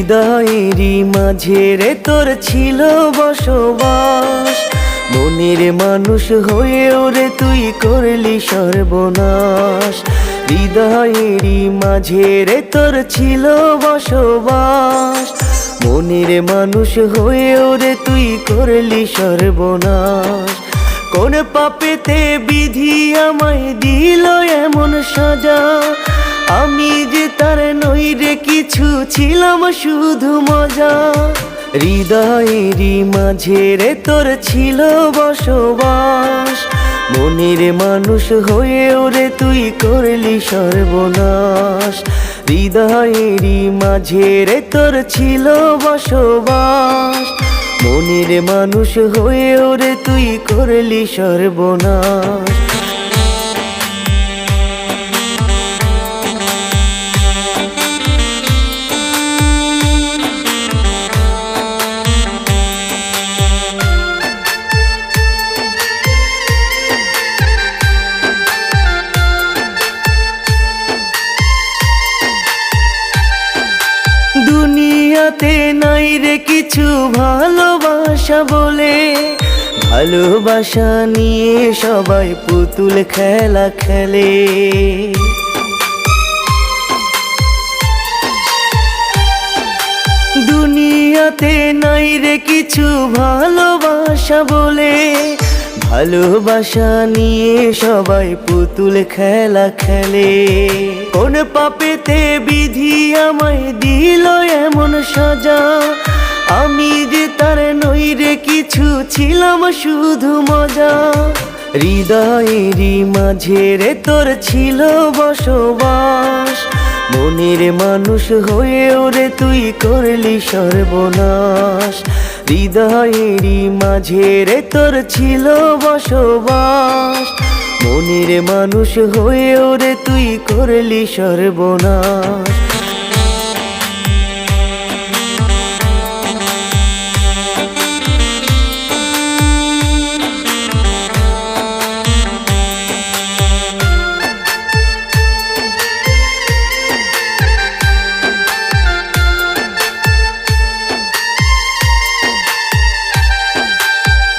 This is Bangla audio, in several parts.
হৃদয়েরই মাঝে রে তোর ছিল বসবাস, মনের মানুষ হয়েও রে তুই করলি সর্বনাশ। হৃদয়েরই মাঝে রে তোর ছিল বসবাস, মনের মানুষ হয়েও রে তুই করলি সর্বনাশ। কোন পাপেতে বিধি আমায় দিল এমন সাজা, আমি যে তার নই রে কিছু ছিলাম শুধু মজা। হৃদয়েরই মাঝে রে তোর ছিল বসবাস, মনের মানুষ হয়েও রে তুই করলি সর্বনাশ। হৃদয়েরই মাঝে রে তোর ছিল বসবাস, মনের মানুষ হয়েও রে তুই করলি সর্বনাশ। দুনিয়াতে নাই রে কিছু ভালোবাসা বলে, ভালোবাসা নিয়ে সবাই পুতুল খেলা খেলে। দুনিয়াতে নাই রে কিছু ভালোবাসা বলে, ভালোবাসা নিয়ে সবাই পুতুল খেলা খেলে। কোন পাপেতে বিধি আমায় দিল এমন সাজা, আমি যে তার নই রে কিছু ছিলাম শুধু মজা। হৃদয়েরই মাঝে রে তোর ছিল বসবাস, মনের মানুষ হয়েও রে তুই করলি সর্বনাশ। হৃদয়েরই মাঝে রে তোর ছিল বসবাস, মনের মানুষ হয়েও রে তুই করলি সর্বনাশ।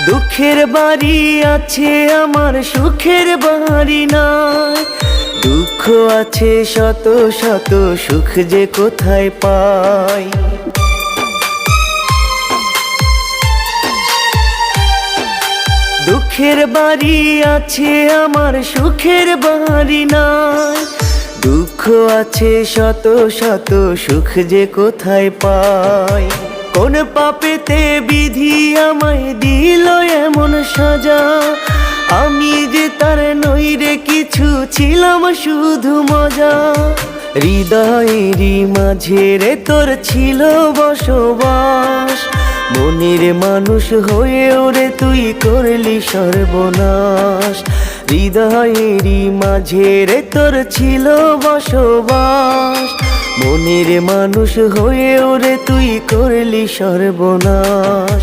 দুঃখের বাড়ি আছে আমার, সুখের বাড়ি নাই। দুঃখ আছে শত শত, সুখ যে কোথায় পাই। দুঃখের বাড়ি আছে আমার, সুখের বাড়ি নাই। দুঃখ আছে শত শত, সুখ যে কোথায় পাই। কোন পাপেতে বিধি আমায় দিল এমন সাজা, আমি যে তার নই রে কিছু ছিলাম শুধু মজা। হৃদয়েরই মাঝে রে তোর ছিল বসবাস, মনের মানুষ হয়েও রে তুই করলি সর্বনাশ। হৃদয়েরই মাঝে রে তোর ছিল বসবাস, মনের মানুষ হয়েও রে তুই করলি সর্বনাশ।